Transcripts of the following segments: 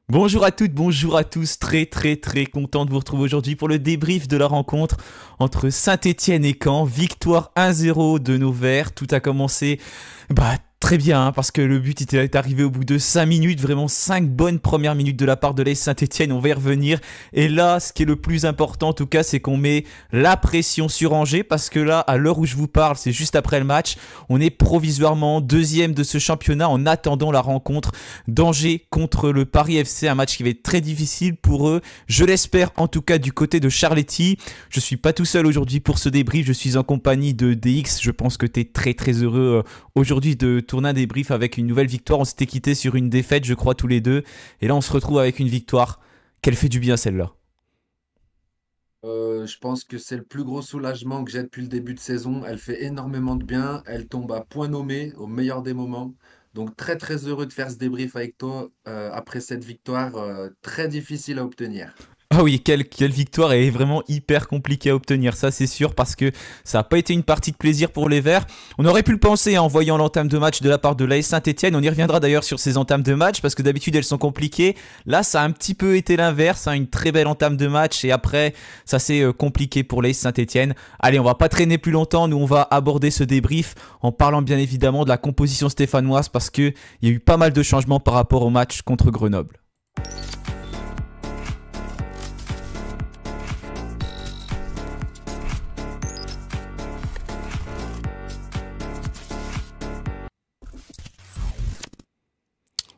Bonjour à toutes, bonjour à tous, très content de vous retrouver aujourd'hui pour le débrief de la rencontre entre Saint-Étienne et Caen. Victoire 1-0 de nos Verts, tout a commencé très bien, parce que le but est arrivé au bout de 5 minutes, vraiment 5 bonnes premières minutes de la part de l'AS Saint-Étienne, on va y revenir. Et là, ce qui est le plus important en tout cas, c'est qu'on met la pression sur Angers, parce que là, à l'heure où je vous parle, c'est juste après le match, on est provisoirement deuxième de ce championnat en attendant la rencontre d'Angers contre le Paris FC, un match qui va être très difficile pour eux, je l'espère en tout cas du côté de Charletti. Je suis pas tout seul aujourd'hui pour ce débrief, je suis en compagnie de DX, je pense que tu es très heureux aujourd'hui de tourner un débrief avec une nouvelle victoire. On s'était quitté sur une défaite, je crois, tous les deux. Et là, on se retrouve avec une victoire. Qu'elle fait du bien, celle-là. Je pense que c'est le plus gros soulagement que j'ai depuis le début de saison. Elle fait énormément de bien. Elle tombe à point nommé au meilleur des moments. Donc très heureux de faire ce débrief avec toi après cette victoire très difficile à obtenir. Ah oui, quelle victoire est vraiment hyper compliquée à obtenir, ça c'est sûr, parce que ça n'a pas été une partie de plaisir pour les Verts. On aurait pu le penser en voyant l'entame de match de la part de l'AS Saint-Etienne. On y reviendra d'ailleurs sur ces entames de match, parce que d'habitude elles sont compliquées. Là, ça a un petit peu été l'inverse, hein, une très belle entame de match, et après, ça s'est compliqué pour l'AS Saint-Etienne. Allez, on va pas traîner plus longtemps, nous on va aborder ce débrief en parlant bien évidemment de la composition stéphanoise, parce qu'il y a eu pas mal de changements par rapport au match contre Grenoble.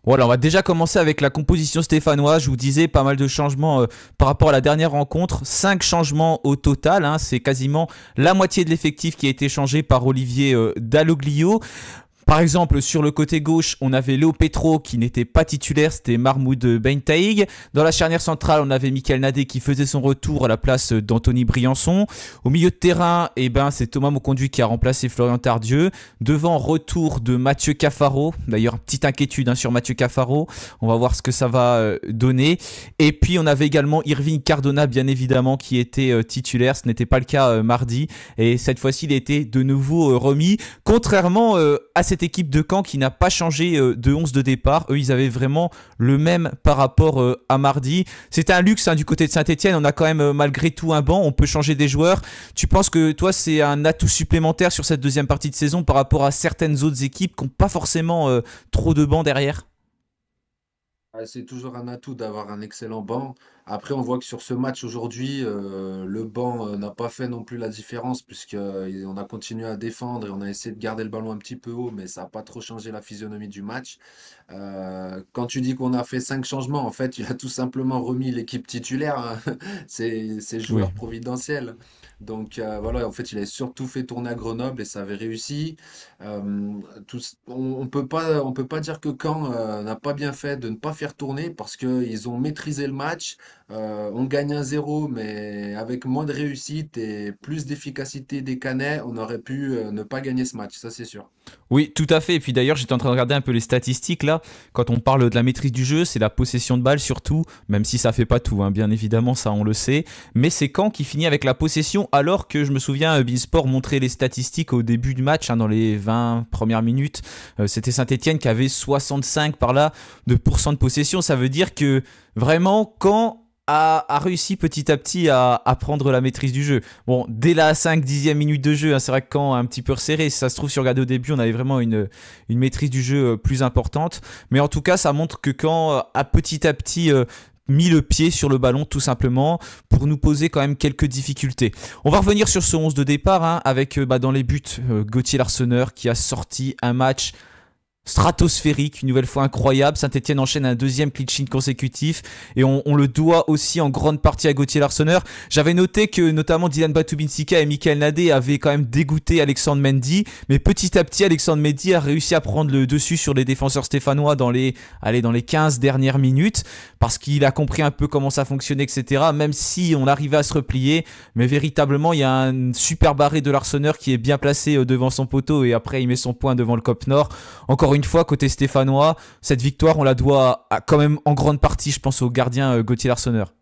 Voilà, on va déjà commencer avec la composition stéphanoise. Je vous disais pas mal de changements par rapport à la dernière rencontre. 5 changements au total, hein. C'est quasiment la moitié de l'effectif qui a été changé par Olivier Dalloglio. Par exemple, sur le côté gauche, on avait Léo Petro qui n'était pas titulaire, c'était Mahmoud Bentaïg. Dans la charnière centrale, on avait Michael Nadé qui faisait son retour à la place d'Anthony Briançon. Au milieu de terrain, c'est Thomas Moconduit qui a remplacé Florian Tardieu. Devant, retour de Mathieu Cafaro. D'ailleurs, petite inquiétude sur Mathieu Cafaro. On va voir ce que ça va donner. Et puis, on avait également Irving Cardona, bien évidemment, qui était titulaire. Ce n'était pas le cas mardi. Et cette fois-ci, il a été de nouveau remis. Contrairement à cette équipe de Caen qui n'a pas changé de 11 de départ. Eux, ils avaient vraiment le même par rapport à mardi. C'était un luxe du côté de Saint-Etienne. On a quand même malgré tout un banc. On peut changer des joueurs. Tu penses que toi, c'est un atout supplémentaire sur cette deuxième partie de saison par rapport à certaines autres équipes qui n'ont pas forcément trop de bancs derrière? C'est toujours un atout d'avoir un excellent banc. Après, on voit que sur ce match aujourd'hui, le banc n'a pas fait non plus la différence puisqu'on a continué à défendre et on a essayé de garder le ballon un petit peu haut, mais ça n'a pas trop changé la physionomie du match. Quand tu dis qu'on a fait 5 changements, en fait, il a tout simplement remis l'équipe titulaire, hein. C'est Oui. joueur providentiel. Donc voilà, en fait, il a surtout fait tourner à Grenoble et ça avait réussi. On peut pas dire que Caen n'a pas bien fait de ne pas faire tourner parce qu'ils ont maîtrisé le match. On gagne 1-0, mais avec moins de réussite et plus d'efficacité des Canets, on aurait pu ne pas gagner ce match, ça c'est sûr. Oui, tout à fait. Et puis d'ailleurs, j'étais en train de regarder un peu les statistiques là. Quand on parle de la maîtrise du jeu, c'est la possession de balle surtout, même si ça fait pas tout, hein, bien évidemment, ça on le sait. Mais c'est Caen qui finit avec la possession, alors que je me souviens, Beansport montrait les statistiques au début du match, dans les 20 premières minutes. C'était Saint-Etienne qui avait 65 par là de pourcent de possession. Ça veut dire que vraiment, Caen a réussi petit à petit à prendre la maîtrise du jeu. Bon, dès la 5-10e minute de jeu, c'est vrai que quand un petit peu resserré, si ça se trouve, si on regardait au début, on avait vraiment une maîtrise du jeu plus importante. Mais en tout cas, ça montre que quand a petit à petit mis le pied sur le ballon tout simplement pour nous poser quand même quelques difficultés. On va revenir sur ce 11 de départ avec dans les buts Gauthier Larsonneur qui a sorti un match stratosphérique, une nouvelle fois incroyable. Saint-Etienne enchaîne un deuxième clean sheet consécutif et on le doit aussi en grande partie à Gauthier Larsonneur. J'avais noté que notamment Dylan Batubinsika et Michael Nadé avaient quand même dégoûté Alexandre Mendy, mais petit à petit Alexandre Mendy a réussi à prendre le dessus sur les défenseurs stéphanois dans les 15 dernières minutes parce qu'il a compris un peu comment ça fonctionnait, etc. Même si on arrivait à se replier, mais véritablement il y a un super barré de Larsonneur qui est bien placé devant son poteau et après il met son point devant le Cop Nord. Encore une fois, côté stéphanois, cette victoire, on la doit quand même en grande partie, je pense, au gardien Gauthier Larsonneur.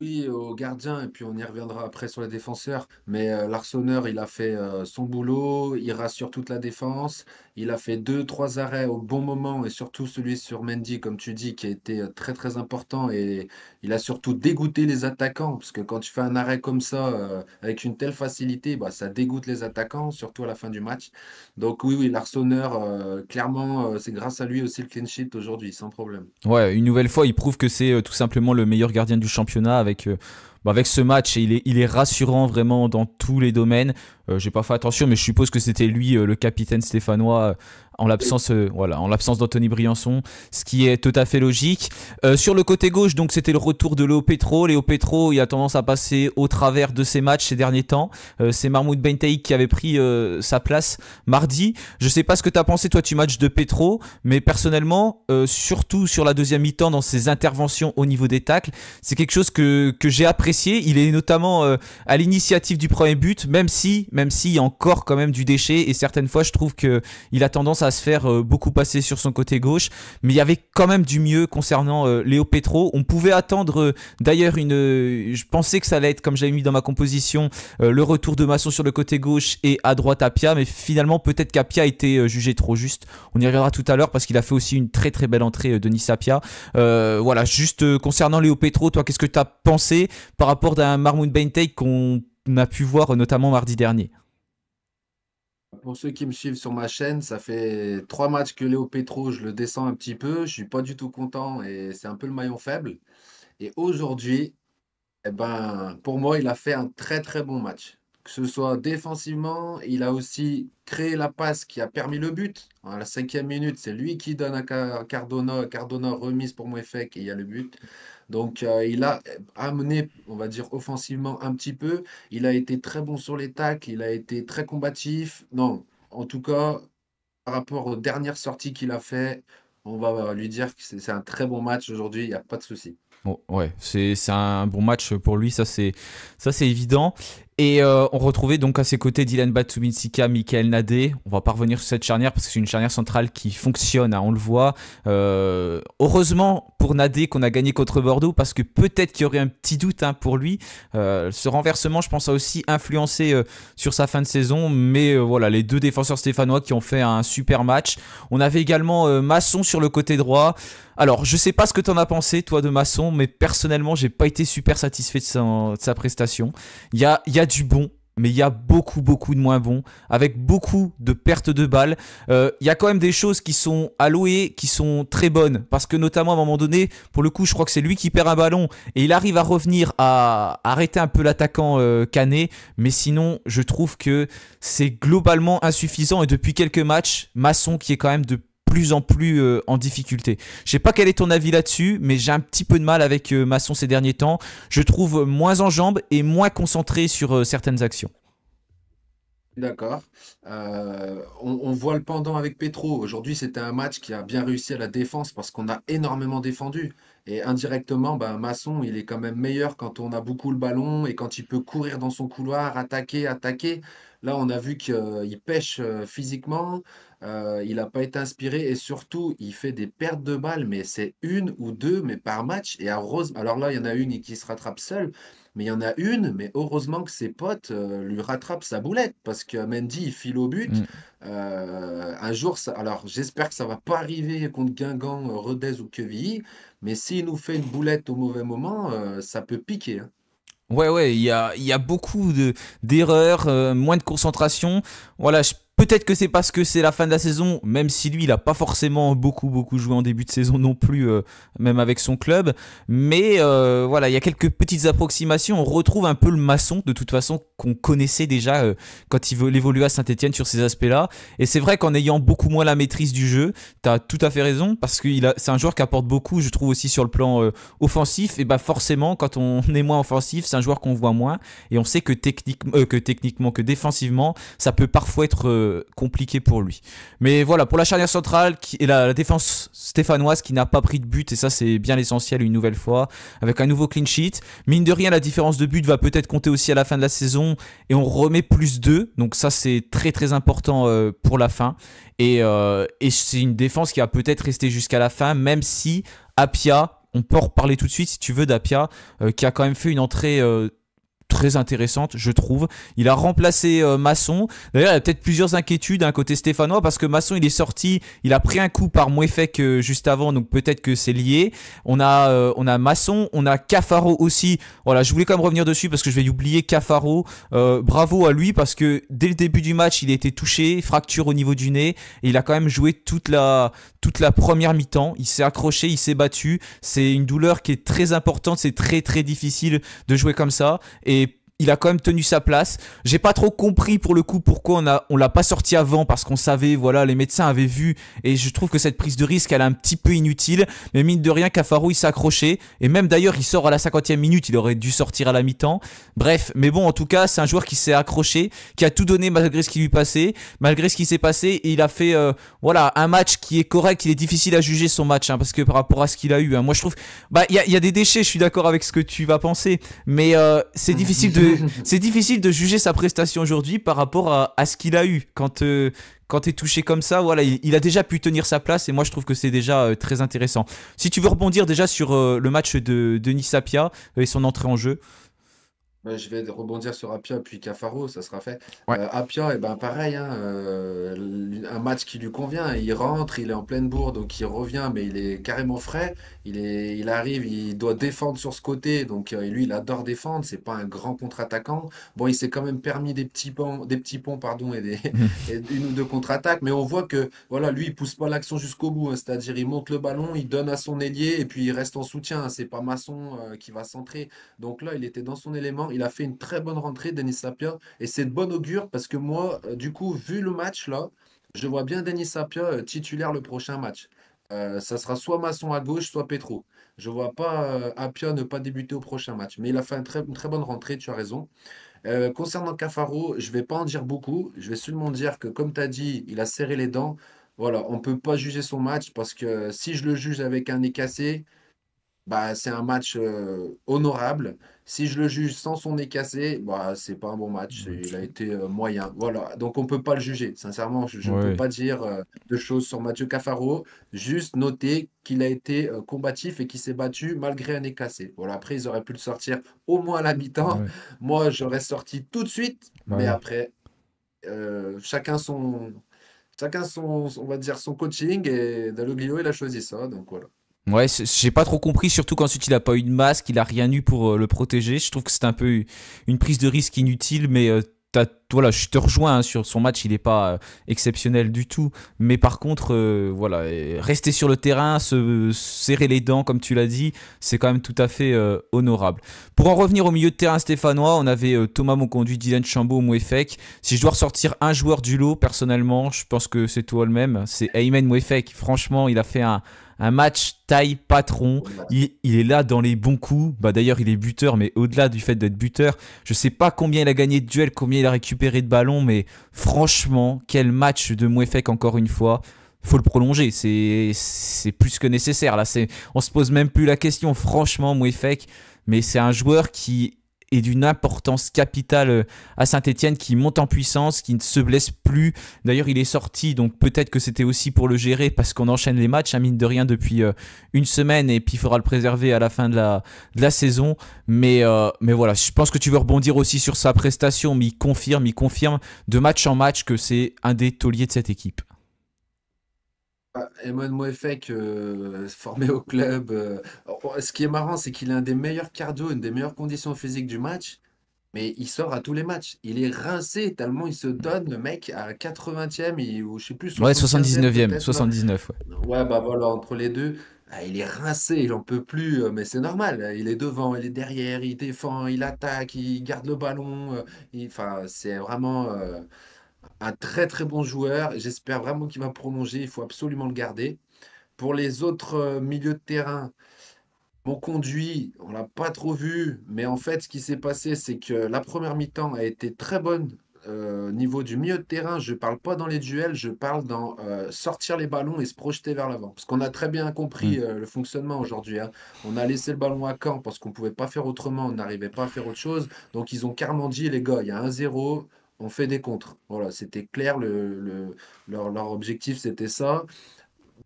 Oui, au gardien, et puis on y reviendra après sur les défenseurs. Mais l'Arseneur, il a fait son boulot, il rassure toute la défense. Il a fait deux, trois arrêts au bon moment, et surtout celui sur Mendy, comme tu dis, qui a été très très important. Et il a surtout dégoûté les attaquants, parce que quand tu fais un arrêt comme ça, avec une telle facilité, bah, ça dégoûte les attaquants, surtout à la fin du match. Donc oui, oui, l'Arseneur, clairement, c'est grâce à lui aussi le clean sheet aujourd'hui, sans problème. Ouais, une nouvelle fois, il prouve que c'est tout simplement le meilleur gardien du championnat avec ce match. Et il est rassurant vraiment dans tous les domaines. J'ai pas fait attention, mais je suppose que c'était lui, le capitaine stéphanois, en l'absence d'Anthony Briançon, ce qui est tout à fait logique. Sur le côté gauche, donc c'était le retour de Léo Petro. Léo Petro, il a tendance à passer au travers de ses matchs ces derniers temps. C'est Mahmoud Bentaïk qui avait pris sa place mardi. Je sais pas ce que tu as pensé toi du match de Petro, mais personnellement, surtout sur la deuxième mi-temps dans ses interventions au niveau des tacles, c'est quelque chose que j'ai apprécié. Il est notamment à l'initiative du premier but, même s'il y a encore quand même du déchet, et certaines fois je trouve que il a tendance à se faire beaucoup passer sur son côté gauche, mais il y avait quand même du mieux concernant Léo Petro. On pouvait attendre d'ailleurs je pensais que ça allait être, comme j'avais mis dans ma composition, le retour de Masson sur le côté gauche et à droite Apia, mais finalement peut-être qu'Apia a été jugé trop juste. On y reviendra tout à l'heure parce qu'il a fait aussi une très très belle entrée, Denis Apia. Voilà, juste concernant Léo Petro, toi qu'est-ce que tu as pensé par rapport à un Mahmoud Bentayk qu'on a pu voir notamment mardi dernier? Pour ceux qui me suivent sur ma chaîne, ça fait 3 matchs que Léo Petro, je le descends un petit peu. Je suis pas du tout content et c'est un peu le maillon faible. Et aujourd'hui, eh ben, pour moi, il a fait un très très bon match. Que ce soit défensivement, il a aussi créé la passe qui a permis le but. À la 5e minute, c'est lui qui donne à Cardona. Cardona remise pour Mouefek et il y a le but. Donc, il a amené, on va dire, offensivement un petit peu. Il a été très bon sur les tacles, il a été très combatif. Non, en tout cas, par rapport aux dernières sorties qu'il a fait, on va lui dire que c'est un très bon match aujourd'hui, il n'y a pas de souci. Bon, ouais, c'est un bon match pour lui, ça c'est évident. Et on retrouvait donc à ses côtés Dylan Batsubinsika, Michael Nadé. On va pas revenir sur cette charnière parce que c'est une charnière centrale qui fonctionne, hein, on le voit. Heureusement pour Nadé qu'on a gagné contre Bordeaux, parce que peut-être qu'il y aurait un petit doute, hein, pour lui. Ce renversement, je pense, a aussi influencé sur sa fin de saison. Mais voilà, les deux défenseurs stéphanois qui ont fait un super match. On avait également Masson sur le côté droit. Alors, je sais pas ce que t'en as pensé, toi, de Masson, mais personnellement, j'ai pas été super satisfait de sa prestation. Il y a du bon, mais il y a beaucoup, beaucoup de moins bon, avec beaucoup de pertes de balles. Il y a quand même des choses qui sont allouées, qui sont très bonnes, parce que notamment à un moment donné, pour le coup, je crois que c'est lui qui perd un ballon, et il arrive à revenir à arrêter un peu l'attaquant Canet, mais sinon, je trouve que c'est globalement insuffisant, et depuis quelques matchs, Masson qui est quand même de plus en plus en difficulté. Je sais pas quel est ton avis là-dessus, mais j'ai un petit peu de mal avec Masson ces derniers temps. Je trouve moins en jambes et moins concentré sur certaines actions. D'accord. On voit le pendant avec Petro. Aujourd'hui, c'était un match qui a bien réussi à la défense parce qu'on a énormément défendu. Et indirectement, ben, Masson, il est quand même meilleur quand on a beaucoup le ballon et quand il peut courir dans son couloir, attaquer, attaquer. Là, on a vu qu'il pêche physiquement, il n'a pas été inspiré et surtout, il fait des pertes de balles, mais c'est une ou deux, mais par match. Et alors là, il y en a une qui se rattrape seule. Mais il y en a une, mais heureusement que ses potes lui rattrapent sa boulette parce que Mendy, il file au but. Mm. Un jour, alors j'espère que ça va pas arriver contre Guingamp, Rodez ou Quevilly, mais s'il nous fait une boulette au mauvais moment, ça peut piquer, hein. Ouais, ouais, il y a beaucoup d'erreurs, moins de concentration. Voilà, peut-être que c'est parce que c'est la fin de la saison, même si lui, il a pas forcément beaucoup, beaucoup joué en début de saison non plus, même avec son club. Mais voilà, il y a quelques petites approximations. On retrouve un peu le Masson, de toute façon, qu'on connaissait déjà quand il évoluait à Saint-Etienne sur ces aspects-là. Et c'est vrai qu'en ayant beaucoup moins la maîtrise du jeu, t'as tout à fait raison, parce que c'est un joueur qui apporte beaucoup, je trouve, aussi sur le plan offensif. Et bah forcément, quand on est moins offensif, c'est un joueur qu'on voit moins. Et on sait que techniquement, que défensivement, ça peut parfois être compliqué pour lui. Mais voilà, pour la charnière centrale et la défense stéphanoise qui n'a pas pris de but, et ça c'est bien l'essentiel une nouvelle fois, avec un nouveau clean sheet. Mine de rien, la différence de but va peut-être compter aussi à la fin de la saison, et on remet plus 2, donc ça c'est très très important pour la fin. Et c'est une défense qui va peut-être rester jusqu'à la fin, même si Apia, on peut en reparler tout de suite si tu veux d'Apia, qui a quand même fait une entrée très intéressante, je trouve. Il a remplacé Masson. D'ailleurs, il y a peut-être plusieurs inquiétudes d'un côté stéphanois parce que Masson, il est sorti, il a pris un coup par Mouefek juste avant, donc peut-être que c'est lié. On a Masson, on a Cafaro aussi. Voilà, je voulais quand même revenir dessus parce que je vais oublier Cafaro. Bravo à lui parce que dès le début du match, il a été touché, fracture au niveau du nez, et il a quand même joué toute la première mi-temps. Il s'est accroché, il s'est battu. C'est une douleur qui est très importante, c'est très très difficile de jouer comme ça. Et il a quand même tenu sa place. J'ai pas trop compris pour le coup pourquoi on l'a pas sorti avant parce qu'on savait, voilà, les médecins avaient vu et je trouve que cette prise de risque elle est un petit peu inutile. Mais mine de rien, Cafaro il s'est accroché et même d'ailleurs il sort à la 50e minute, il aurait dû sortir à la mi-temps. Bref, mais bon en tout cas c'est un joueur qui s'est accroché, qui a tout donné malgré ce qui lui passait, malgré ce qui s'est passé et il a fait voilà un match qui est correct. Il est difficile à juger son match parce que par rapport à ce qu'il a eu, moi je trouve il y a des déchets. Je suis d'accord avec ce que tu vas penser, mais c'est difficile de juger sa prestation aujourd'hui par rapport à ce qu'il a eu. Quand t'es touché comme ça, voilà, il a déjà pu tenir sa place et moi je trouve que c'est déjà très intéressant. Si tu veux rebondir déjà sur le match de Denis Sapia et son entrée en jeu. Ouais, je vais rebondir sur Apia puis Cafaro, ça sera fait. Ouais. Apia, ben pareil, hein, un match qui lui convient. Il rentre, il est en pleine bourre, donc il revient, mais il est carrément frais. Il arrive, il doit défendre sur ce côté, donc lui, il adore défendre. C'est pas un grand contre-attaquant. Bon, il s'est quand même permis des petits ponts, pardon, et une ou deux contre-attaques, mais on voit que voilà, lui, il pousse pas l'action jusqu'au bout, hein. C'est-à-dire, il monte le ballon, il donne à son ailier et puis il reste en soutien, hein. C'est pas Masson qui va centrer. Donc là, il était dans son élément. Il a fait une très bonne rentrée, Denis Sapia. Et c'est de bon augure parce que moi, du coup, vu le match là, je vois bien Denis Sapia titulaire le prochain match. Ça sera soit Masson à gauche, soit Petro. Je vois pas Apia ne pas débuter au prochain match. Mais il a fait une très bonne rentrée, tu as raison. Concernant Cafaro, je vais pas en dire beaucoup. Je vais seulement dire que, comme tu as dit, il a serré les dents. Voilà, on peut pas juger son match parce que si je le juge avec un nez cassé, bah, c'est un match honorable. Si je le juge sans son nez cassé, bah, c'est pas un bon match. Il a été moyen. Voilà. Donc, on peut pas le juger. Sincèrement, je ne peux Ouais. pas dire de choses sur Mathieu Cafaro. Juste noter qu'il a été combatif et qu'il s'est battu malgré un nez cassé. Voilà. Après, ils auraient pu le sortir au moins à la mi-temps. Ouais. Moi, j'aurais sorti tout de suite. Bah Mais oui. après, chacun son, on va dire, son coaching. Et Dalloglio, il a choisi ça. Donc, voilà. Ouais, j'ai pas trop compris, surtout qu'ensuite il a pas eu de masque, il a rien eu pour le protéger. Je trouve que c'est un peu une prise de risque inutile, mais voilà, je te rejoins hein, sur son match, il est pas exceptionnel du tout. Mais par contre, voilà, rester sur le terrain, se serrer les dents, comme tu l'as dit, c'est quand même tout à fait honorable. Pour en revenir au milieu de terrain stéphanois, on avait Thomas Monconduit, Dylan Chambaud, Mouefek. Si je dois ressortir un joueur du lot, personnellement, je pense que c'est toi le même, c'est Aymen Mouefek. Franchement, il a fait un match taille patron. Il est là dans les bons coups. Bah d'ailleurs, il est buteur, mais au-delà du fait d'être buteur, je sais pas combien il a gagné de duels, combien il a récupéré de ballons, mais franchement, quel match de Mouefek encore une fois. Faut le prolonger, c'est plus que nécessaire. Là, on se pose même plus la question. Franchement, Mouefek, mais c'est un joueur qui est d'une importance capitale à Saint-Etienne, qui monte en puissance, qui ne se blesse plus. D'ailleurs, il est sorti, donc peut-être que c'était aussi pour le gérer parce qu'on enchaîne les matchs, mine de rien, depuis une semaine et puis il faudra le préserver à la fin de la saison. Mais voilà, je pense que tu veux rebondir aussi sur sa prestation, mais il confirme de match en match que c'est un des tauliers de cette équipe. Emmanuel Moefek, formé au club. Ce qui est marrant, c'est qu'il a un des meilleurs cardio, une des meilleures conditions physiques du match, mais il sort à tous les matchs. Il est rincé tellement il se donne, le mec, à 80e ou je sais plus, Ouais, 75e 79e, peut-être là. 79, ouais. Ouais, bah voilà, entre les deux, il est rincé, il en peut plus, mais c'est normal. Il est devant, il est derrière, il défend, il attaque, il garde le ballon. Enfin, c'est vraiment un très très bon joueur. J'espère vraiment qu'il va prolonger. Il faut absolument le garder. Pour les autres milieux de terrain, mon conduit, on l'a pas trop vu, mais en fait, ce qui s'est passé, c'est que la première mi-temps a été très bonne au niveau du milieu de terrain. Je parle pas dans les duels, je parle dans sortir les ballons et se projeter vers l'avant. Parce qu'on a très bien Hmm. compris le fonctionnement aujourd'hui, hein. On a laissé le ballon à Caen parce qu'on pouvait pas faire autrement, on n'arrivait pas à faire autre chose. Donc ils ont carrément dit, les gars, il y a 1-0, on fait des contres. Voilà, c'était clair, leur objectif, c'était ça.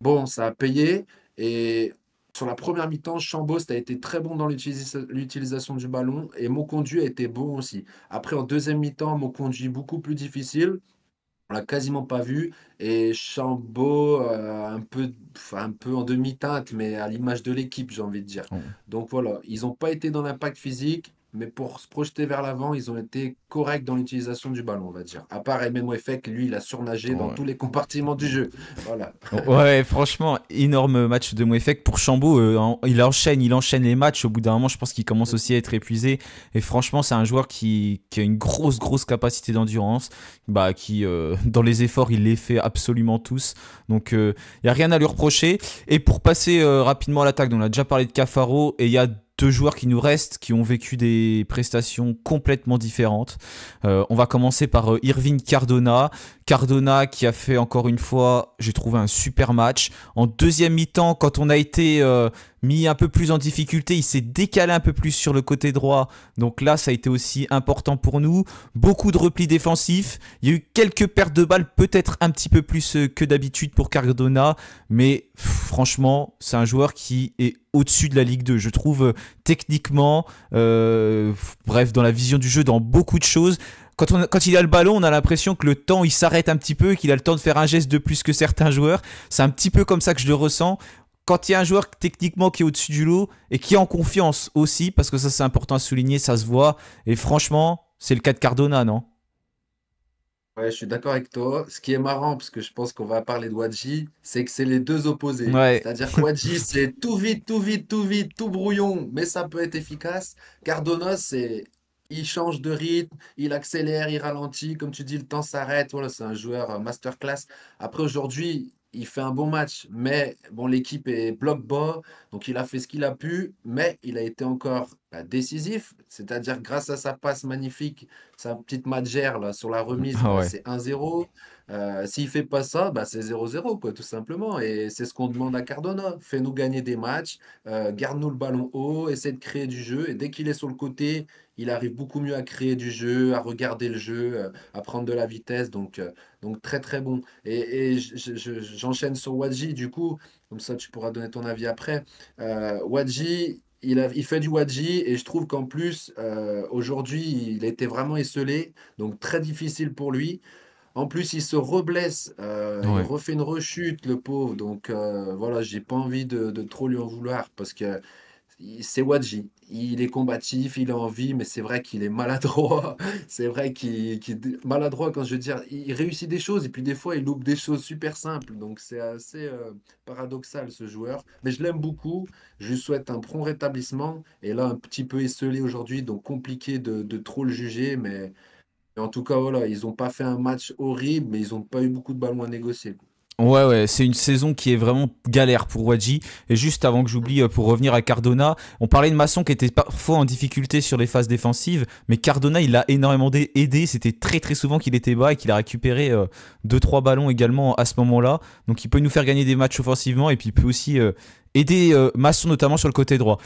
Bon, ça a payé. Et sur la première mi-temps, Chambos a été très bon dans l'utilisation du ballon et Mokondu a été bon aussi. Après, en deuxième mi-temps, Mokondu beaucoup plus difficile. On l'a quasiment pas vu. Et Chambaud, enfin, un peu en demi-teinte, mais à l'image de l'équipe, j'ai envie de dire. Oh. Donc voilà, ils n'ont pas été dans l'impact physique, mais pour se projeter vers l'avant, ils ont été corrects dans l'utilisation du ballon, on va dire. À part Emem Wefek, lui, il a surnagé dans Ouais. tous les compartiments du jeu. Voilà. Ouais, franchement, énorme match de Mouefek pour Chambaud. Il enchaîne les matchs. Au bout d'un moment, je pense qu'il commence aussi à être épuisé. Et franchement, c'est un joueur qui a une grosse capacité d'endurance. Qui, dans les efforts, il les fait absolument tous. Donc, il n'y a rien à lui reprocher. Et pour passer rapidement à l'attaque, donc on a déjà parlé de Cafaro. Et il y a deux joueurs qui nous restent, qui ont vécu des prestations complètement différentes. On va commencer par Irving Cardona. Cardona qui a fait encore une fois, j'ai trouvé un super match. En deuxième mi-temps, quand on a été mis un peu plus en difficulté, il s'est décalé un peu plus sur le côté droit. Donc là, ça a été aussi important pour nous. Beaucoup de replis défensifs. Il y a eu quelques pertes de balles, peut-être un petit peu plus que d'habitude pour Cardona. Mais franchement, c'est un joueur qui est au-dessus de la Ligue 2. Je trouve techniquement, bref, dans la vision du jeu, dans beaucoup de choses. Quand il a le ballon, on a l'impression que le temps il s'arrête un petit peu, qu'il a le temps de faire un geste de plus que certains joueurs. C'est un petit peu comme ça que je le ressens. Quand il y a un joueur techniquement qui est au-dessus du lot et qui est en confiance aussi, parce que ça c'est important à souligner, ça se voit. Et franchement, c'est le cas de Cardona, non? Ouais, je suis d'accord avec toi. Ce qui est marrant, parce que je pense qu'on va parler de Wadji, c'est que c'est les deux opposés. Ouais, C'est-à-dire que Wadji, c'est tout vite, tout vite, tout vite, tout brouillon, mais ça peut être efficace. Cardona, il change de rythme, il accélère, il ralentit. Comme tu dis, le temps s'arrête. Voilà, c'est un joueur masterclass. Après, aujourd'hui, il fait un bon match, mais bon, l'équipe est bloc bas, donc il a fait ce qu'il a pu, mais il a été encore décisif. C'est-à-dire, grâce à sa passe magnifique, sa petite matchère là, sur la remise, ah ouais. c'est 1-0. S'il fait pas ça, c'est 0-0, quoi, tout simplement. Et c'est ce qu'on demande à Cardona. Fais-nous gagner des matchs, garde-nous le ballon haut, essaie de créer du jeu. Et dès qu'il est sur le côté, il arrive beaucoup mieux à créer du jeu, à regarder le jeu, à prendre de la vitesse. Donc très très bon. Et j'enchaîne sur Wadji, du coup, comme ça tu pourras donner ton avis après. Wadji, il fait du Wadji et je trouve qu'en plus, aujourd'hui, il était vraiment esselé, donc très difficile pour lui. En plus, il se reblesse, il Ouais. refait une rechute, le pauvre. Donc voilà, j'ai pas envie de trop lui en vouloir parce que c'est Wadji. Il est combatif, il a envie, mais c'est vrai qu'il est maladroit. C'est vrai maladroit quand je veux dire, il réussit des choses et puis des fois il loupe des choses super simples. Donc c'est assez paradoxal ce joueur. Mais je l'aime beaucoup. Je lui souhaite un prompt rétablissement. Et là, un petit peu esselé aujourd'hui, donc compliqué de trop le juger. Mais en tout cas, voilà, ils n'ont pas fait un match horrible, mais ils n'ont pas eu beaucoup de ballons à négocier. Ouais, c'est une saison qui est vraiment galère pour Wadji. Et juste avant que j'oublie, pour revenir à Cardona, on parlait de Masson qui était parfois en difficulté sur les phases défensives, mais Cardona, il l'a énormément aidé. C'était très souvent qu'il était bas et qu'il a récupéré 2-3 ballons également à ce moment-là. Donc il peut nous faire gagner des matchs offensivement et puis il peut aussi aider Masson notamment sur le côté droit.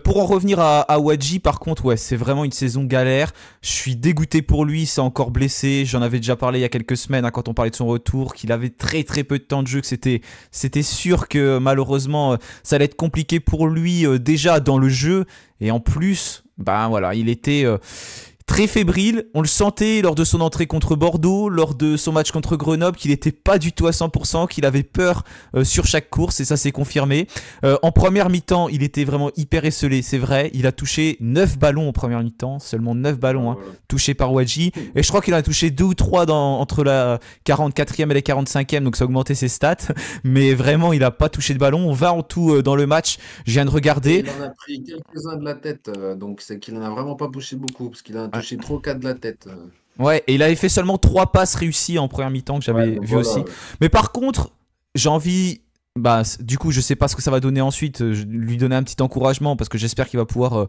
Pour en revenir à Wadji, par contre, ouais, c'est vraiment une saison galère. Je suis dégoûté pour lui, c'est encore blessé. J'en avais déjà parlé il y a quelques semaines hein, quand on parlait de son retour, qu'il avait très peu de temps de jeu, que c'était sûr que malheureusement ça allait être compliqué pour lui déjà dans le jeu. Et en plus, voilà, il était très fébrile, on le sentait lors de son entrée contre Bordeaux, lors de son match contre Grenoble, qu'il n'était pas du tout à 100%, qu'il avait peur sur chaque course, et ça s'est confirmé. En première mi-temps, il était vraiment hyper esselé, c'est vrai, il a touché 9 ballons en première mi-temps, seulement 9 ballons Voilà. touchés par Wadji, et je crois qu'il en a touché 2 ou 3 entre la 44e et la 45e, donc ça a augmenté ses stats, mais vraiment, il n'a pas touché de ballon, 20 en tout dans le match, je viens de Et regarder. il en a pris quelques-uns de la tête, donc c'est qu'il en a vraiment pas touché beaucoup, parce qu'il en a touché trop 4 de la tête. Ouais, et il avait fait seulement 3 passes réussies en première mi-temps que Ouais, j'avais donc vu voilà. aussi. Mais par contre, j'ai envie. Du coup, je sais pas ce que ça va donner ensuite. Je lui donner un petit encouragement parce que j'espère qu'il va pouvoir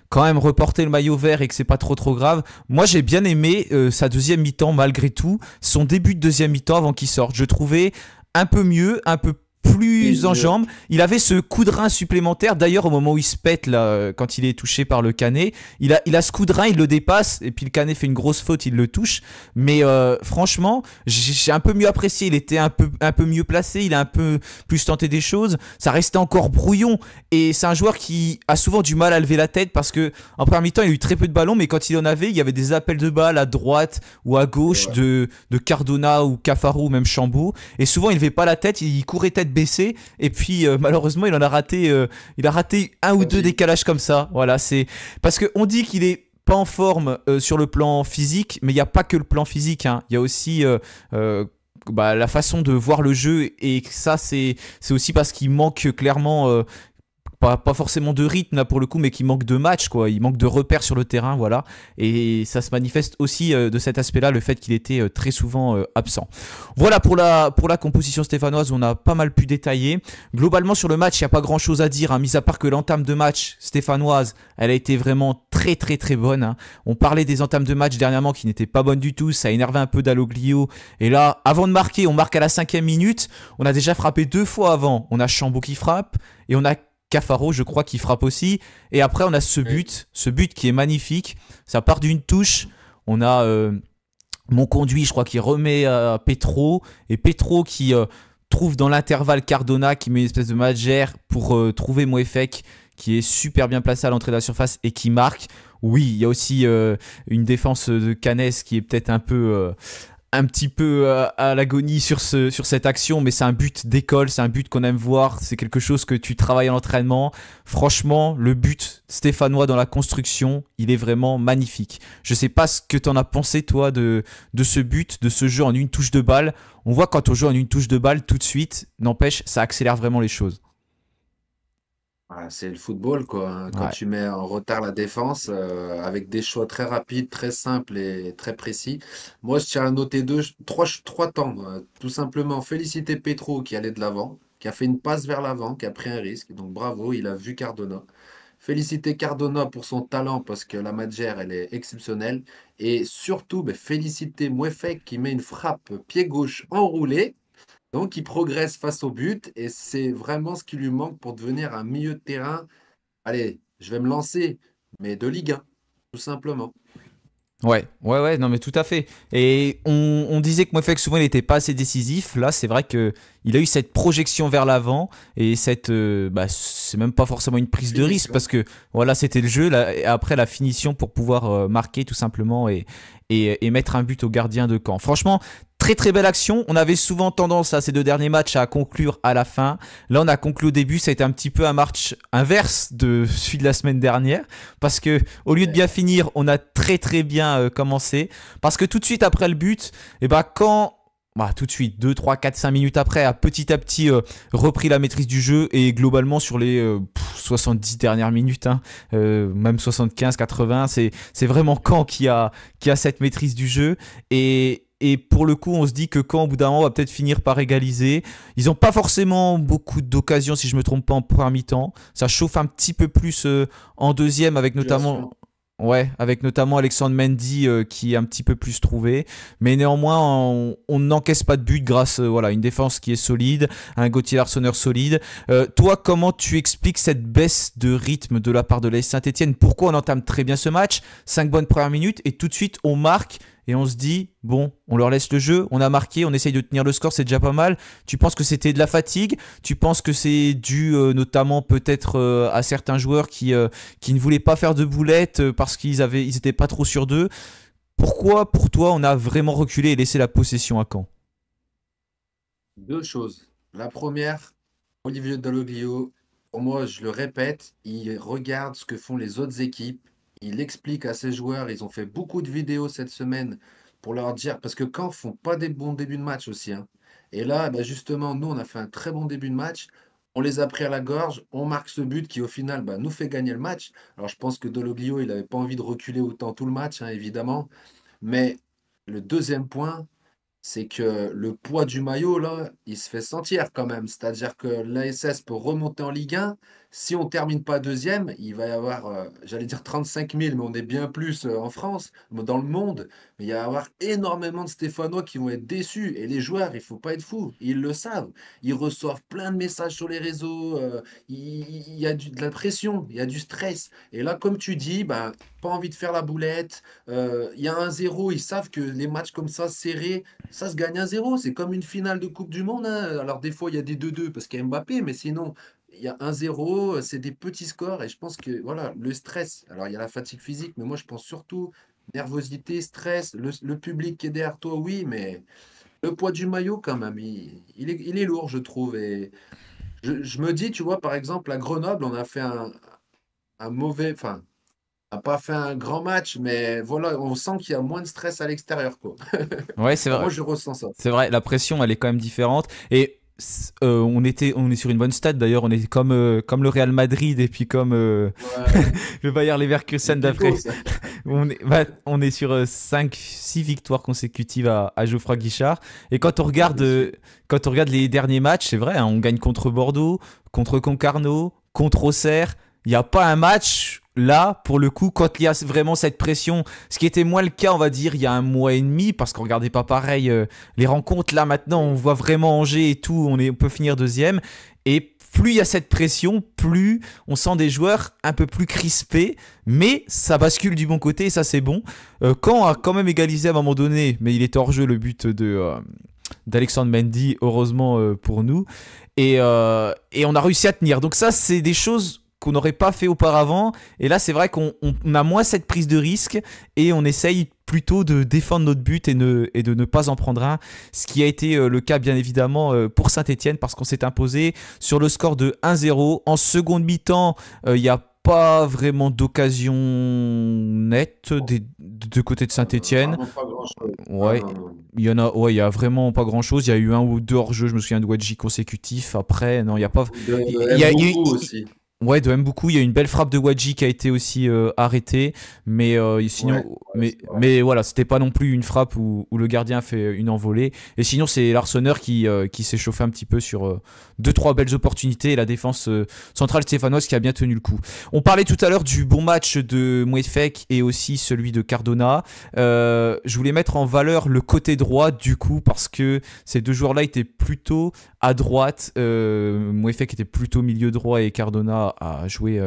quand même reporter le maillot vert et que c'est pas trop grave. Moi, j'ai bien aimé sa deuxième mi-temps malgré tout. Son début de deuxième mi-temps avant qu'il sorte. Je trouvais un peu mieux, un peu plus Oui, en jambes. Il avait ce coup de rein supplémentaire. D'ailleurs, au moment où il se pète, là, quand il est touché par le Canet, il a ce coup de rein, il le dépasse, et puis le Canet fait une grosse faute, il le touche. Mais franchement, j'ai un peu mieux apprécié. Il était un peu mieux placé, il a un peu plus tenté des choses. Ça restait encore brouillon. Et c'est un joueur qui a souvent du mal à lever la tête parce que en première mi-temps, il a eu très peu de ballons, mais quand il en avait, il y avait des appels de balles à droite ou à c'est gauche vrai. de Cardona ou Cafaro ou même Chambaud. Et souvent, il levait pas la tête, il courait tête baissée. Et puis, malheureusement, il a raté un ou deux Vas-y. décalages comme ça. Voilà, c'est parce qu'on dit qu'il est pas en forme sur le plan physique, mais il n'y a pas que le plan physique, hein. Il y a aussi la façon de voir le jeu, et ça, c'est aussi parce qu'il manque clairement pas forcément de rythme là pour le coup, mais qui manque de match, quoi. Il manque de repères sur le terrain, voilà. Et ça se manifeste aussi de cet aspect-là, le fait qu'il était très souvent absent. Voilà pour la composition stéphanoise, on a pas mal pu détailler. Globalement sur le match, il n'y a pas grand-chose à dire, hein, mis à part que l'entame de match stéphanoise, elle a été vraiment très très très bonne, hein. On parlait des entames de match dernièrement qui n'étaient pas bonnes du tout, ça énervait un peu Dalloglio. Et là, avant de marquer, on marque à la 5e minute. On a déjà frappé 2 fois avant. On a Chambaud qui frappe et on a Cafaro, je crois, qui frappe aussi. Et après, on a Oui. ce but qui est magnifique. Ça part d'une touche. On a mon conduit, je crois, qui remet à Petro. Et Petro qui trouve dans l'intervalle Cardona, qui met une espèce de magère pour trouver Moefek, qui est super bien placé à l'entrée de la surface et qui marque. Oui, il y a aussi une défense de Canès qui est peut-être un petit peu à l'agonie sur cette action, mais c'est un but d'école, c'est un but qu'on aime voir, c'est quelque chose que tu travailles à l'entraînement. Franchement, le but stéphanois dans la construction, il est vraiment magnifique. Je sais pas ce que t'en as pensé, toi, de ce but, de ce jeu en une touche de balle. On voit quand on joue en une touche de balle, tout de suite, n'empêche, ça accélère vraiment les choses. Ah, c'est le football, quoi, hein. Quand Ouais. tu mets en retard la défense, avec des choix très rapides, très simples et très précis. Moi, je tiens à noter trois temps. Tout simplement, féliciter Petro qui allait de l'avant, qui a fait une passe vers l'avant, qui a pris un risque. Donc bravo, il a vu Cardona. Féliciter Cardona pour son talent parce que la Madjer, elle est exceptionnelle. Et surtout, ben, féliciter Mouefek qui met une frappe pied gauche enroulé. Donc, il progresse face au but et c'est vraiment ce qui lui manque pour devenir un milieu de terrain. Allez, je vais me lancer, mais de Ligue 1, tout simplement. Ouais, non, mais tout à fait. Et on disait que Moefek, souvent, il n'était pas assez décisif. Là, c'est vrai que il a eu cette projection vers l'avant, et c'est même pas forcément une prise de risque Finition. parce que voilà, c'était le jeu. Là, et après, la finition pour pouvoir marquer tout simplement et mettre un but au gardien de camp. Franchement, très très belle action. On avait souvent tendance à ces 2 derniers matchs à conclure à la fin. Là, on a conclu au début. Ça a été un petit peu un match inverse de celui de la semaine dernière, parce que au lieu de Ouais. bien finir, on a très très bien commencé. Parce que tout de suite après le but, et ben quand tout de suite, 2, 3, 4, 5 minutes après, a petit à petit repris la maîtrise du jeu, et globalement sur les 70 dernières minutes, hein, même 75, 80, c'est vraiment Caen qui a cette maîtrise du jeu. Et pour le coup, on se dit que Caen, au bout d'un moment, va peut-être finir par égaliser. Ils n'ont pas forcément beaucoup d'occasions, si je me trompe pas, en première mi-temps. Ça chauffe un petit peu plus en deuxième, Situation. avec notamment Alexandre Mendy qui est un petit peu plus trouvé. Mais néanmoins, on n'encaisse pas de but grâce à une défense qui est solide, un Gauthier Larsonneur solide. Toi, comment tu expliques cette baisse de rythme de la part de l'AS Saint-Etienne? Pourquoi on entame très bien ce match, 5 bonnes premières minutes, et tout de suite on marque et on se dit, bon, on leur laisse le jeu, on a marqué, on essaye de tenir le score, c'est déjà pas mal. Tu penses que c'était de la fatigue? Tu penses que c'est dû notamment peut-être à certains joueurs qui ne voulaient pas faire de boulettes parce ils étaient pas trop sûrs d'eux? Pourquoi, pour toi, on a vraiment reculé et laissé la possession à Caen? Deux choses. La première, Olivier Dalloglio, pour moi, je le répète, il regarde ce que font les autres équipes. Il explique à ses joueurs, ils ont fait beaucoup de vidéos cette semaine pour leur dire, parce que Caen font pas des bons débuts de match aussi, hein. Et là, bah, justement, nous, on a fait un très bon début de match. On les a pris à la gorge, on marque ce but qui, au final, bah, nous fait gagner le match. Alors, je pense que Dalloglio, il n'avait pas envie de reculer autant tout le match, hein, évidemment. Mais le deuxième point, c'est que le poids du maillot, là, il se fait sentir quand même. C'est-à-dire que l'ASS peut remonter en Ligue 1. Si on termine pas deuxième, il va y avoir, j'allais dire 35 000, mais on est bien plus en France, dans le monde. Mais il va y avoir énormément de Stéphanois qui vont être déçus. Et les joueurs, il faut pas être fou, ils le savent. Ils reçoivent plein de messages sur les réseaux, il y a de la pression, il y a du stress. Et là, comme tu dis, ben, pas envie de faire la boulette. Il y a 1-0, ils savent que les matchs comme ça, serrés, ça se gagne 1-0. C'est comme une finale de Coupe du Monde, hein. Alors des fois, il y a des 2-2 parce qu'il y a Mbappé, mais sinon, il y a 1-0, c'est des petits scores. Et je pense que voilà, le stress, alors il y a la fatigue physique, mais moi je pense surtout nervosité, stress, le public qui est derrière toi, oui, mais le poids du maillot quand même, il est lourd, je trouve. Et je me dis, tu vois, par exemple, à Grenoble, on a fait un mauvais, enfin, on n'a pas fait un grand match, mais voilà, on sent qu'il y a moins de stress à l'extérieur, quoi. Ouais, c'est Enfin, vrai. moi, je ressens ça. C'est vrai, la pression, elle est quand même différente. Et on est sur une bonne stade d'ailleurs. On est comme le Real Madrid et puis comme Ouais, le Bayer les Leverkusen d'après. Picos, ça. On est sur 5-6 victoires consécutives à Geoffroy Guichard. Et Ouais, bien sûr. quand on regarde les derniers matchs, c'est vrai, hein, on gagne contre Bordeaux, contre Concarneau, contre Auxerre. Il n'y a pas un match là, pour le coup, quand il y a vraiment cette pression, ce qui était moins le cas, on va dire, il y a un mois et demi, parce qu'on regardait pas pareil les rencontres. Là, maintenant, on voit vraiment Angers et tout, on peut finir deuxième. Et plus il y a cette pression, plus on sent des joueurs un peu plus crispés, mais ça bascule du bon côté et ça c'est bon. Caen a quand même égalisé à un moment donné, mais il est hors jeu le but d'Alexandre Mendy, heureusement pour nous. Et on a réussi à tenir. Donc ça, c'est des choses qu'on n'aurait pas fait auparavant. Et là, c'est vrai qu'on a moins cette prise de risque et on essaye plutôt de défendre notre but et de ne pas en prendre un. Ce qui a été le cas, bien évidemment, pour Saint-Etienne parce qu'on s'est imposé sur le score de 1-0. En seconde mi-temps, il n'y a pas vraiment d'occasion nette des deux côtés de Saint-Etienne. Vraiment pas grand-chose. Non, Ouais, non, non. il y a vraiment pas grand chose. Il y a eu un ou deux hors-jeu, je me souviens de Wadji consécutif. Après, non, il y a pas. De Il y aime a, beaucoup aussi. Ouais, de beaucoup. Il y a une belle frappe de Wadji qui a été aussi arrêtée, mais Ouais, sinon, ouais, c'est vrai. mais voilà, c'était pas non plus une frappe où le gardien fait une envolée. Et sinon, c'est l'Arseneur qui s'est chauffé un petit peu sur deux trois belles opportunités et la défense centrale stéphanoise qui a bien tenu le coup. On parlait tout à l'heure du bon match de Mouefek et aussi celui de Cardona. Je voulais mettre en valeur le côté droit du coup parce que ces deux joueurs-là étaient plutôt à droite. Mouefek était plutôt milieu droit et Cardona a joué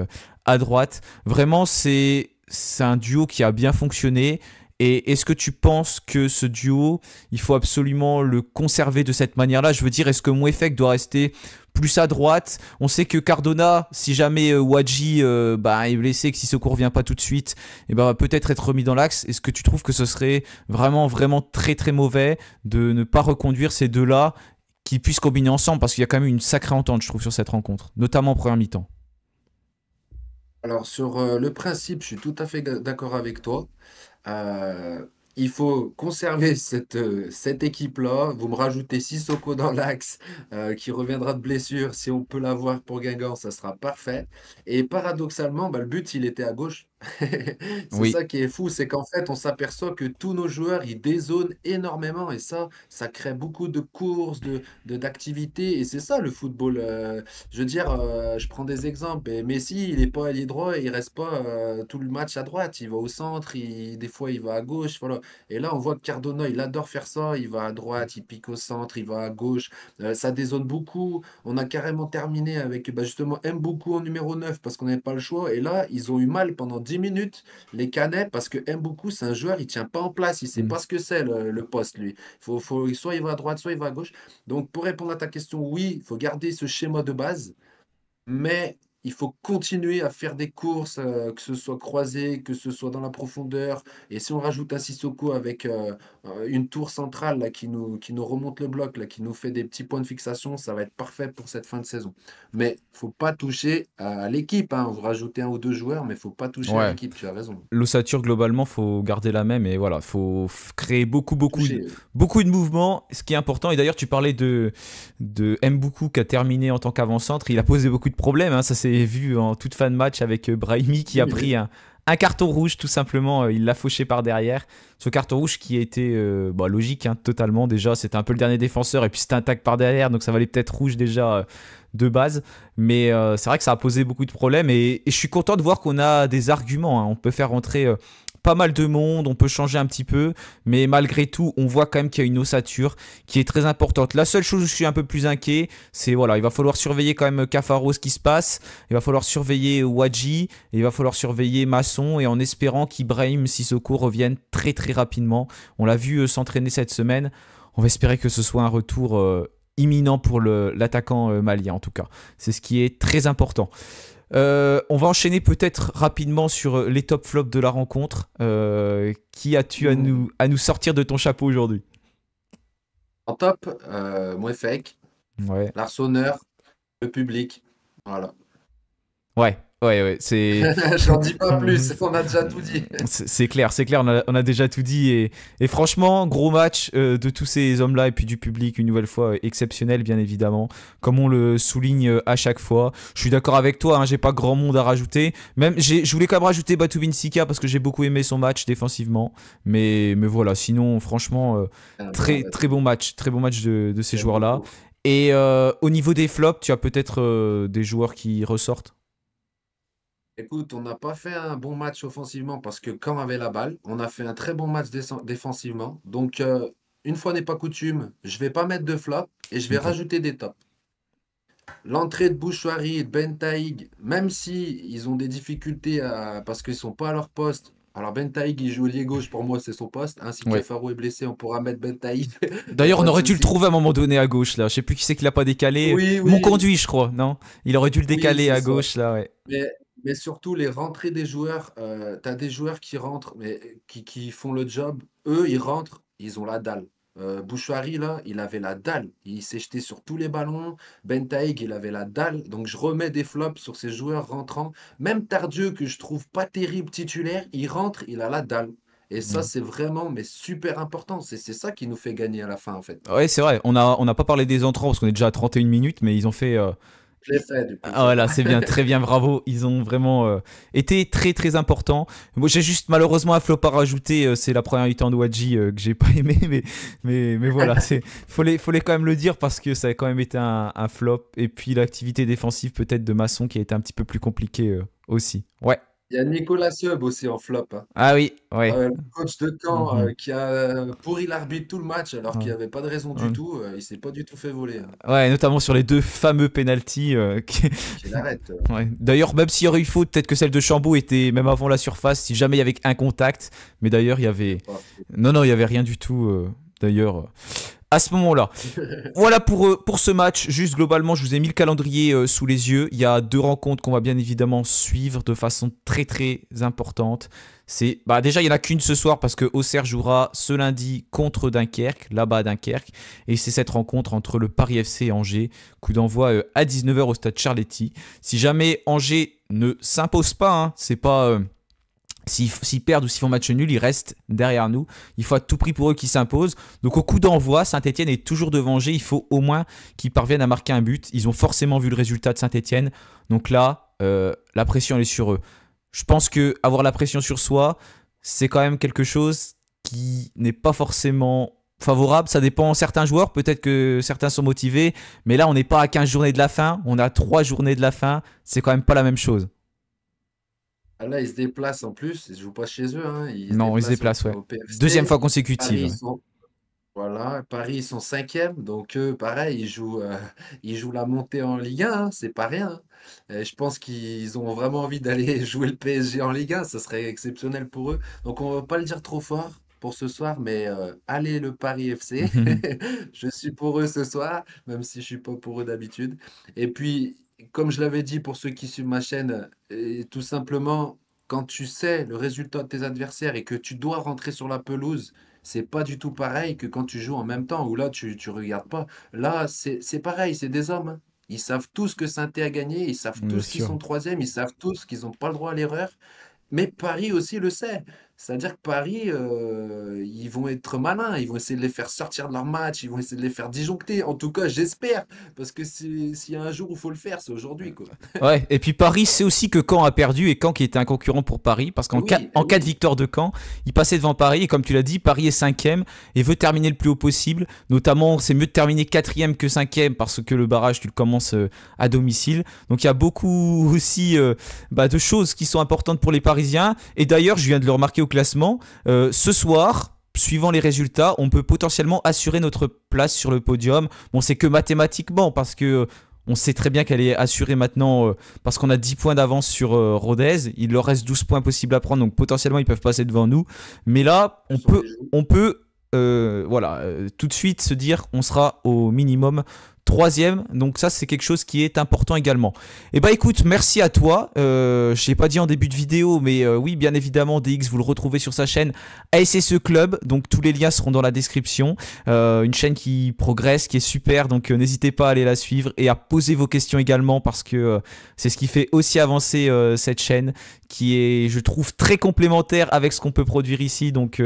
à droite. Vraiment, c'est un duo qui a bien fonctionné. Et est-ce que tu penses que ce duo, il faut absolument le conserver de cette manière-là? Je veux dire, est-ce que Mouefek doit rester plus à droite? On sait que Cardona, si jamais Wadji est blessé, que Sissoko revient pas tout de suite, va peut-être être remis dans l'axe. Est-ce que tu trouves que ce serait vraiment, vraiment très, très mauvais de ne pas reconduire ces deux-là qui puissent combiner ensemble? Parce qu'il y a quand même une sacrée entente, je trouve, sur cette rencontre, notamment en première mi-temps. Alors, sur le principe, je suis tout à fait d'accord avec toi. Euh, il faut conserver cette équipe-là. Vous me rajoutez Sissoko dans l'axe, qui reviendra de blessure. Si on peut l'avoir pour Guingamp, ça sera parfait. Et paradoxalement, bah, le but, il était à gauche. C'est Oui. ça qui est fou, c'est qu'en fait, on s'aperçoit que tous nos joueurs, ils dézonent énormément. Et ça crée beaucoup de courses, d'activités. Et c'est ça le football. Je veux dire, je prends des exemples. Et Messi, il n'est pas allié droit, il reste pas tout le match à droite. Il va au centre, des fois il va à gauche. Voilà. Et là, on voit que Cardona, il adore faire ça. Il va à droite, il pique au centre, il va à gauche. Ça dézone beaucoup. On a carrément terminé avec bah, justement Mboukou en numéro 9 parce qu'on n'avait pas le choix. Et là, ils ont eu mal pendant 10 minutes, les Canets, parce que Mboukou, c'est un joueur, il tient pas en place. Il sait Mm. pas ce que c'est le poste, lui. Soit il va à droite, soit il va à gauche. Donc, pour répondre à ta question, oui, il faut garder ce schéma de base, mais il faut continuer à faire des courses, que ce soit croisé, que ce soit dans la profondeur. Et si on rajoute un Sissoko avec une tour centrale là, qui nous remonte le bloc, là, qui nous fait des petits points de fixation, ça va être parfait pour cette fin de saison. Mais faut pas toucher à l'équipe, hein. Vous rajoutez un ou deux joueurs, mais faut pas toucher à Ouais. l'équipe, tu as raison. L'ossature, globalement, faut garder la même et voilà, faut créer Toucher. beaucoup de mouvements, ce qui est important. Et d'ailleurs, tu parlais de Mboukou qui a terminé en tant qu'avant-centre. Il a posé beaucoup de problèmes, hein. Ça s'est vu en toute fin de match avec Brahimi qui a Oui, pris oui. un carton rouge, tout simplement. Il l'a fauché par derrière. Ce carton rouge qui a été logique, hein, totalement. Déjà, c'était un peu le dernier défenseur et puis c'était un tac par derrière, donc ça valait peut-être rouge déjà de base. Mais c'est vrai que ça a posé beaucoup de problèmes et je suis content de voir qu'on a des arguments, hein. On peut faire rentrer pas mal de monde, on peut changer un petit peu, mais malgré tout, on voit quand même qu'il y a une ossature qui est très importante. La seule chose où je suis un peu plus inquiet, c'est voilà, il va falloir surveiller quand même Cafaro ce qui se passe, il va falloir surveiller Wadji, et il va falloir surveiller Masson, et en espérant qu'Ibrahim Sissoko revienne très très rapidement. On l'a vu s'entraîner cette semaine, on va espérer que ce soit un retour imminent pour l'attaquant malien en tout cas. C'est ce qui est très important. On va enchaîner peut-être rapidement sur les top flops de la rencontre. Qui as-tu à nous sortir de ton chapeau aujourd'hui? En top, Mouefek, Ouais. l'Arseneur, le public. Voilà. Ouais, ouais, ouais. C'est. J'en dis pas plus, on a déjà tout dit. C'est clair, on a déjà tout dit. Et franchement, gros match de tous ces hommes-là et puis du public, une nouvelle fois exceptionnel, bien évidemment, comme on le souligne à chaque fois. Je suis d'accord avec toi, hein, j'ai pas grand monde à rajouter. Même, je voulais quand même rajouter Batou Binsika parce que j'ai beaucoup aimé son match défensivement. Mais voilà, sinon, franchement, Ah, bah, très bon match de ces j'aime joueurs-là. beaucoup. Et au niveau des flops, tu as peut-être des joueurs qui ressortent. Écoute, on n'a pas fait un bon match offensivement parce que quand on avait la balle, on a fait un très bon match défensivement. Donc, une fois n'est pas coutume, je vais pas mettre de flop et je vais Ok. rajouter des tops. L'entrée de Bouchouari et de Bentaïg, même si ils ont des difficultés parce qu'ils sont pas à leur poste. Alors Bentaïg, il joue ailier gauche, pour moi c'est son poste. Ainsi que Ouais. Cafaro est blessé, on pourra mettre Bentaïg, il n'y a D'ailleurs, on pas de aurait dû le souci. trouver à un moment donné à gauche, là. Je sais plus qui c'est qui l'a pas décalé. Oui, Mon oui, conduit, je crois, non? Il aurait dû le oui, décaler c'est à ça. gauche, là, ouais. Mais, mais surtout les rentrées des joueurs, tu as des joueurs qui rentrent, mais qui font le job. Eux, ils rentrent, ils ont la dalle. Bouchouari, là, il avait la dalle. Il s'est jeté sur tous les ballons. Bentaïg, il avait la dalle. Donc je remets des flops sur ces joueurs rentrants. Même Tardieu, que je trouve pas terrible titulaire, il rentre, il a la dalle. Et ça, Ouais, c'est vraiment mais super important. C'est ça qui nous fait gagner à la fin, en fait. ouais, c'est vrai. On n'a pas parlé des entrants parce qu'on est déjà à 31 minutes, mais ils ont fait. Je l'ai fait, du coup, Ah, c'est bon. voilà, c'est bien, très bien, bravo. Ils ont vraiment été très très importants. Moi, j'ai juste malheureusement un flop à rajouter. C'est la première mi-temps de Wadji que j'ai pas aimé, mais voilà, faut les quand même le dire parce que ça a quand même été un flop. Et puis l'activité défensive peut-être de Masson qui a été un petit peu plus compliquée aussi. Ouais. Il y a Nicolas Seub aussi en flop, hein. Ah oui, ouais. Le coach de Caen Mhm. qui a pourri l'arbitre tout le match alors qu'il Ouais. n'y avait pas de raison du Ouais. tout. Il s'est pas du tout fait voler, hein. Ouais, notamment sur les deux fameux penalties. Qu'il arrête. Ouais. D'ailleurs, même s'il y aurait eu faute, peut-être que celle de Chambaud était même avant la surface, si jamais il y avait un contact. Mais d'ailleurs, il y avait. Pas- Non, non, il y avait rien du tout. D'ailleurs, à ce moment-là. Voilà pour ce match. Juste globalement, je vous ai mis le calendrier sous les yeux. Il y a deux rencontres qu'on va bien évidemment suivre de façon très très importante. C'est bah déjà il y en a qu'une ce soir parce que Auxerre jouera ce lundi contre Dunkerque, là-bas à Dunkerque, et c'est cette rencontre entre le Paris FC et Angers, coup d'envoi à 19h au stade Charletti. Si jamais Angers ne s'impose pas, hein, c'est pas s'ils perdent ou s'ils font match nul, ils restent derrière nous. Il faut à tout prix pour eux qu'ils s'imposent. Donc au coup d'envoi, Saint-Etienne est toujours devant Angers. Il faut au moins qu'ils parviennent à marquer un but. Ils ont forcément vu le résultat de Saint-Etienne. Donc là, la pression elle est sur eux. Je pense que avoir la pression sur soi, c'est quand même quelque chose qui n'est pas forcément favorable. Ça dépend de certains joueurs. Peut-être que certains sont motivés. Mais là, on n'est pas à 15 journées de la fin. On a 3 journées de la fin. C'est quand même pas la même chose. Ah, là, ils se déplacent en plus. Ils ne jouent pas chez eux, hein. Ils se Non, ils se déplacent déplacent, ouais. au Deuxième PFC. fois Paris, consécutive. ils Ouais. sont, voilà, Paris, ils sont cinquième. Donc, eux, pareil, ils jouent la montée en Ligue 1, hein. C'est pas rien, hein. Et je pense qu'ils ont vraiment envie d'aller jouer le PSG en Ligue 1. Ça serait exceptionnel pour eux. Donc, on ne va pas le dire trop fort pour ce soir, mais allez le Paris FC. Je suis pour eux ce soir, même si je suis pas pour eux d'habitude. Et puis, comme je l'avais dit pour ceux qui suivent ma chaîne, tout simplement, quand tu sais le résultat de tes adversaires et que tu dois rentrer sur la pelouse, c'est pas du tout pareil que quand tu joues en même temps, où là, tu regardes pas. Là, c'est pareil, c'est des hommes, hein. Ils savent tous que Saint-Étienne a gagné, ils savent Bien tous qu'ils sûr. sont troisième, ils savent tous qu'ils n'ont pas le droit à l'erreur. Mais Paris aussi le sait. C'est-à-dire que Paris, ils vont être malins, ils vont essayer de les faire sortir de leur match, ils vont essayer de les faire disjoncter. En tout cas, j'espère, parce que s'il y a un jour où il faut le faire, c'est aujourd'hui, quoi. Ouais, et puis Paris, c'est aussi que Caen a perdu et Caen qui était un concurrent pour Paris, parce qu'en cas, Eh en cas de oui, victoire de Caen, il passait devant Paris, et comme tu l'as dit, Paris est cinquième et veut terminer le plus haut possible. Notamment, c'est mieux de terminer quatrième que cinquième, parce que le barrage, tu le commences à domicile. Donc il y a beaucoup aussi de choses qui sont importantes pour les Parisiens. Et d'ailleurs, je viens de le remarquer au classement, ce soir, suivant les résultats, on peut potentiellement assurer notre place sur le podium. Bon, c'est que mathématiquement, parce que on sait très bien qu'elle est assurée maintenant parce qu'on a 10 points d'avance sur Rodez. Il leur reste 12 points possibles à prendre, donc potentiellement ils peuvent passer devant nous. Mais là, ce sont les joues. on peut tout de suite se dire on sera au minimum troisième. Donc ça, c'est quelque chose qui est important également. Et bah écoute, merci à toi. Je l'ai pas dit en début de vidéo, mais oui, bien évidemment, DX, vous le retrouvez sur sa chaîne ASSE Club. Donc tous les liens seront dans la description. Une chaîne qui progresse, qui est super. Donc n'hésitez pas à aller la suivre et à poser vos questions également, parce que c'est ce qui fait aussi avancer cette chaîne, qui est, je trouve, très complémentaire avec ce qu'on peut produire ici. Donc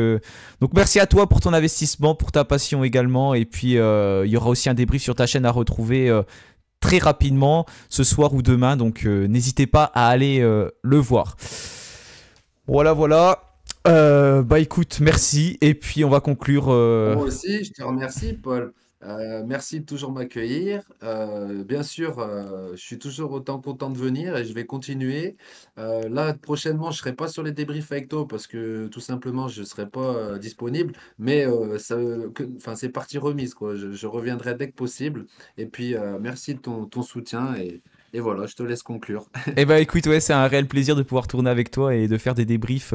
merci à toi pour ton investissement, pour ta passion également. Et puis il y aura aussi un débrief sur ta chaîne à retrouver très rapidement ce soir ou demain. Donc n'hésitez pas à aller le voir. Voilà. Bah écoute, merci. Et puis on va conclure. Moi aussi, je te remercie, Paul. Merci de toujours m'accueillir. Bien sûr, je suis toujours autant content de venir et je vais continuer. Là, prochainement, je ne serai pas sur les débriefs avec toi parce que tout simplement, je ne serai pas disponible. Mais enfin, c'est partie remise, quoi. Je reviendrai dès que possible. Et puis, merci de ton soutien. Et voilà, je te laisse conclure. Eh bah écoute, ouais, c'est un réel plaisir de pouvoir tourner avec toi et de faire des débriefs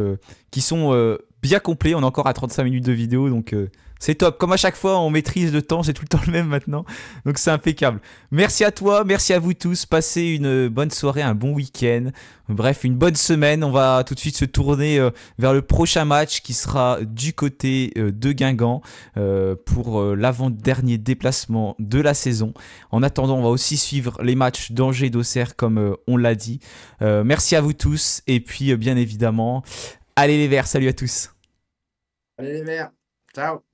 qui sont bien complets. On est encore à 35 minutes de vidéo, donc c'est top. Comme à chaque fois, on maîtrise le temps, c'est tout le temps le même maintenant. Donc c'est impeccable. Merci à toi, merci à vous tous. Passez une bonne soirée, un bon week-end. Bref, une bonne semaine. On va tout de suite se tourner vers le prochain match qui sera du côté de Guingamp pour l'avant-dernier déplacement de la saison. En attendant, on va aussi suivre les matchs d'Angers d'Auxerre comme on l'a dit. Merci à vous tous et puis bien évidemment, allez les Verts, salut à tous. Allez les Verts, ciao!